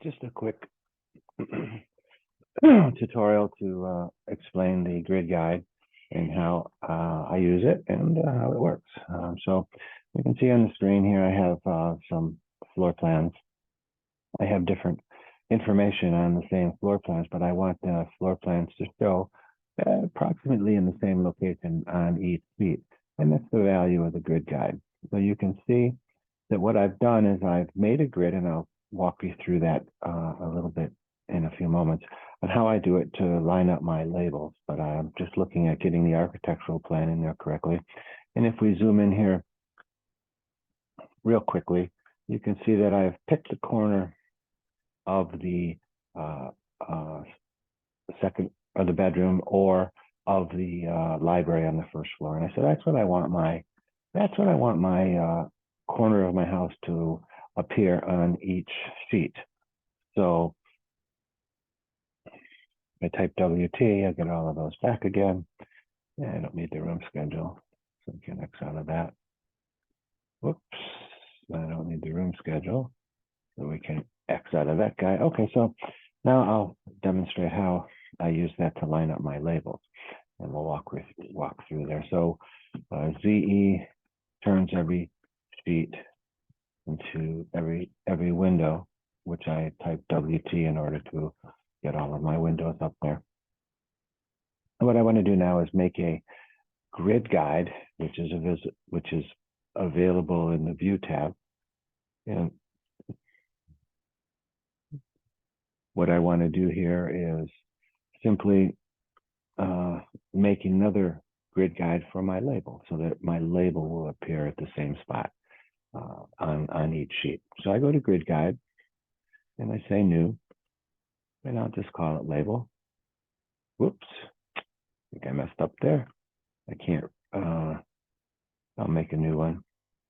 just a quick tutorial to explain the grid guide and how I use it and how it works. So you can see on the screen here, I have some floor plans. I have different information on the same floor plans, but I want the floor plans to show approximately in the same location on each sheet. And that's the value of the grid guide. So you can see that what I've done is I've made a grid, and I'll walk you through that a little bit in a few moments on how I do it to line up my labels. But I'm just looking at getting the architectural plan in there correctly. And if we zoom in here real quickly, you can see that I've picked the corner of the second or the bedroom or of the library on the first floor. And I said, that's what I want my corner of my house to appear on each sheet. So I type WT, I get all of those back again. Yeah, I don't need the room schedule, so we can X out of that. Whoops, I don't need the room schedule, so we can X out of that guy. Okay, so now I'll demonstrate how I use that to line up my labels, and we'll walk through there. So ZE turns every sheet into every window, which I type WT in order to get all of my windows up there. And what I want to do now is make a grid guide, which is available in the View tab. And what I want to do here is simply make another grid guide for my label, so that my label will appear at the same spot on each sheet. So I go to grid guide and I say new, and I'll just call it label. Whoops, I think I messed up there. I can't, I'll make a new one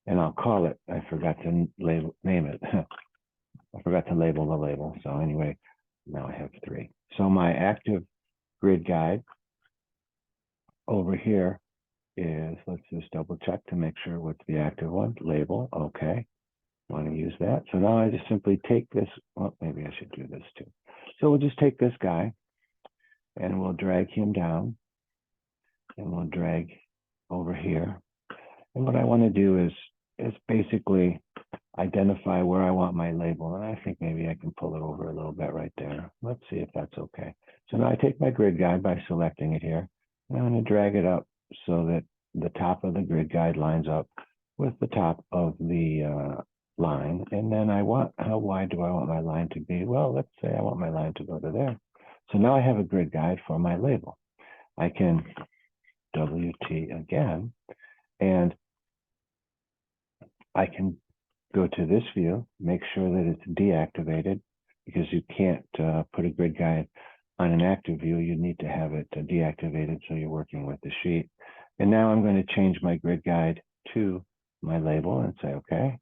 and I'll call it, I forgot to name it. I forgot to label the label. So anyway, now I have 3. So my active grid guide over here is, let's just double check to make sure what's the active one. Label, okay. Want to use that. So now I just simply take this, well, maybe I should do this too. So we'll just take this guy and we'll drag him down and we'll drag over here. And what I want to do is basically identify where I want my label. And I think maybe I can pull it over a little bit right there. Let's see if that's okay. So now I take my grid guide by selecting it here. And I'm going to drag it up so that the top of the grid guide lines up with the top of the line. And then how wide do I want my line to be? Well, let's say I want my line to go to there. So now I have a grid guide for my label. I can WT again, and I can go to this view, make sure that it's deactivated, because you can't put a grid guide on an active view. You need to have it deactivated so you're working with the sheet. And now I'm going to change my grid guide to my label and say, okay.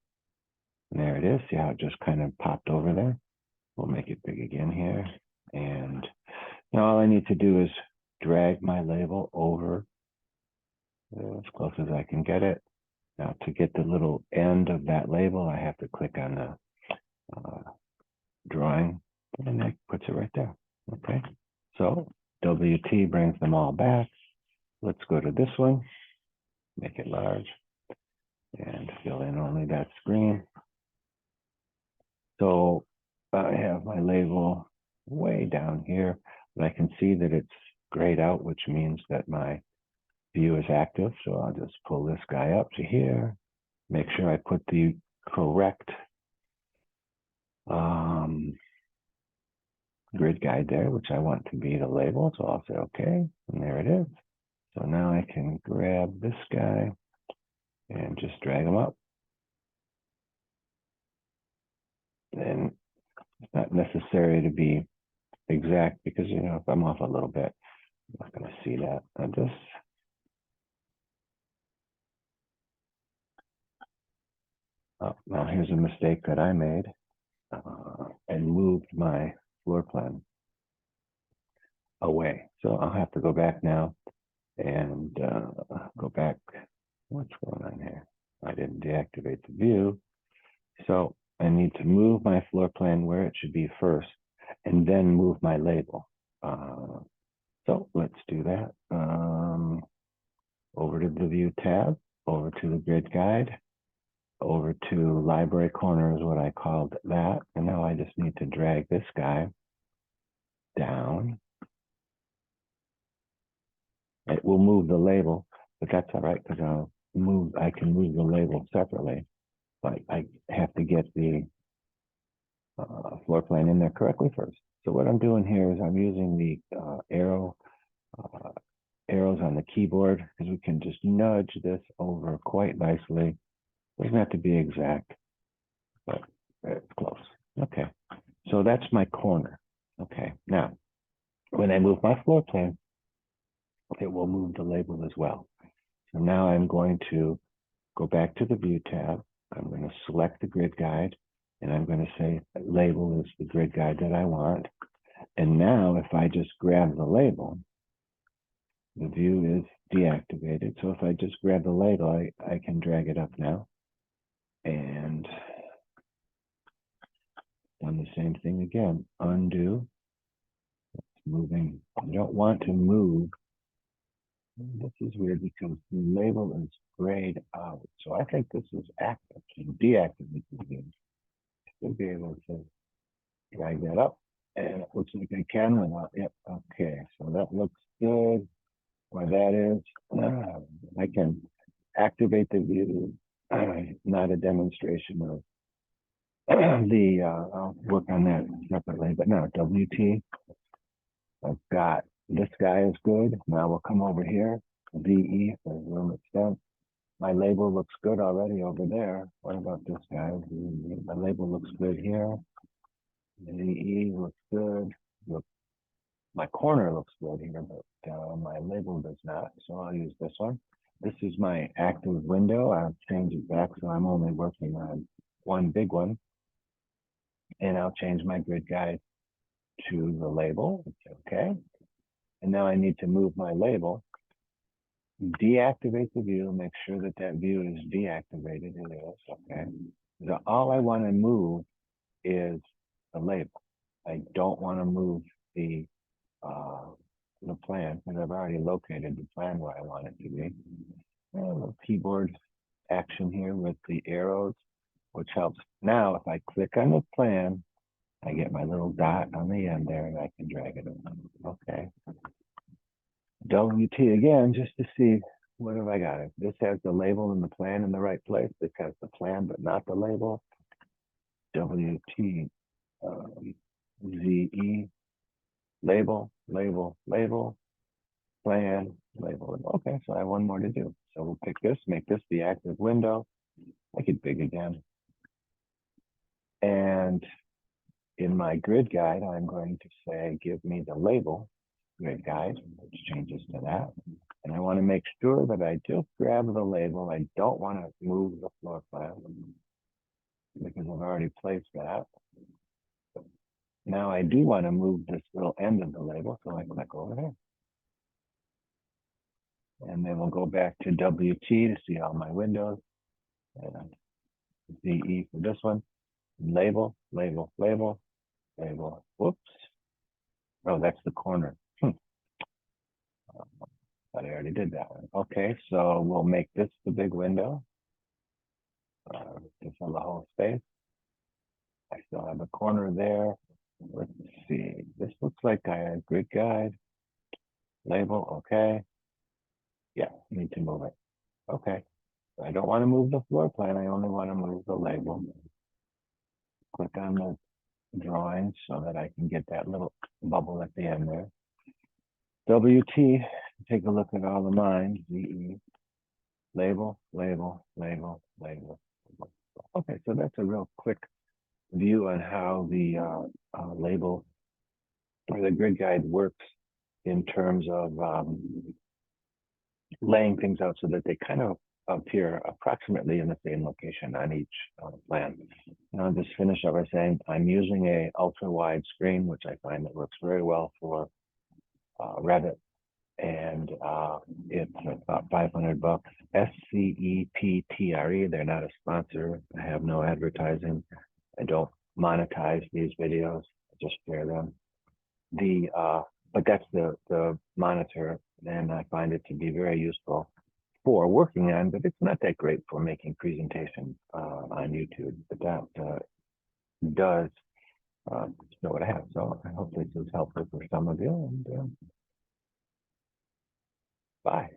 And there it is. See how it just kind of popped over there? We'll make it big again here. And now all I need to do is drag my label over as close as I can get it. Now to get the little end of that label, I have to click on the drawing, and that puts it right there. Okay, so WT brings them all back. Let's go to this one, make it large, and fill in only that screen. So I have my label way down here, but I can see that it's grayed out, which means that my view is active. So I'll just pull this guy up to here, make sure I put the correct grid guide there, which I want to be the label. So I'll say, okay, and there it is. So now I can grab this guy and just drag him up. And it's not necessary to be exact, because, you know, if I'm off a little bit, I'm not going to see that. I just now here's a mistake that I made and moved my floor plan away. So I'll have to go back now and go back. What's going on here? I didn't deactivate the view. So I need to move my floor plan where it should be first, and then move my label. So let's do that. Over to the View tab, over to the Grid Guide, over to Library Corner is what I called that. And now I just need to drag this guy down. It will move the label, but that's all right because I can move the label separately. But I have to get the floor plan in there correctly first. So what I'm doing here is I'm using the arrows on the keyboard because we can just nudge this over quite nicely. Doesn't have to be exact, but it's close. Okay, so that's my corner. Okay, now when I move my floor plan, it will move the label as well. So now I'm going to go back to the View tab. I'm going to select the Grid Guide, and I'm going to say label is the grid guide that I want. And now if I just grab the label, the view is deactivated. So if I just grab the label, I can drag it up now. And done the same thing again. Undo. It's moving. I don't want to move. This is weird because the label is grayed out. So I think this is active. So deactivate the view. Should be able to drag that up. And it looks like I can without, yep, okay. So that looks good. Where that is, I can activate the view, not a demonstration of I'll work on that separately, but now WT, I've got, this guy is good. Now we'll come over here, VE for room extent. My label looks good already over there. What about this guy? My label looks good here. VE looks good. Look, my corner looks good here, but my label does not. So I'll use this one. This is my active window. I'll change it back so I'm only working on one big one. And I'll change my grid guide to the label. It's okay. And now I need to move my label, deactivate the view, make sure that that view is deactivated. It is, okay. So all I want to move is the label. I don't want to move the plan because I've already located the plan where I want it to be. A little keyboard action here with the arrows, which helps. Now, if I click on the plan, I get my little dot on the end there and I can drag it over. Okay. WT again, just to see what have I got. If this has the label and the plan in the right place, this has the plan but not the label. WT ZE label, label, label, plan, label. Okay, so I have one more to do. So we'll pick this, make this the active window, make it big again. And in my grid guide, I'm going to say, give me the label grid guide, which changes to that. And I want to make sure that I just grab the label. I don't want to move the floor plan because I've already placed that. Now I do want to move this little end of the label, so I click over here. And then we'll go back to WT to see all my windows. And ZE for this one. Label, label, label, label. Whoops. Oh, that's the corner. But I already did that one. Okay, so we'll make this the big window. To fill the whole space. I still have a corner there. Let's see. This looks like a grid guide. Label, okay. Yeah, need to move it. Okay. I don't want to move the floor plan. I only want to move the label. Click on the drawing so that I can get that little bubble at the end there. WT, take a look at all of mine. ZE, label, label, label, label. Okay, so that's a real quick view on how the label or the grid guide works in terms of laying things out so that they kind of appear approximately in the same location on each plan. And I'll just finish up by saying I'm using a ultra wide screen, which I find that works very well for Revit, and it's about $500. SCEPTRE. They're not a sponsor. I have no advertising. I don't monetize these videos. I just share them. But that's the monitor, and I find it to be very useful for working on, but it's not that great for making presentations on YouTube. But that does show what I have. So I hope this is helpful for some of you. And bye.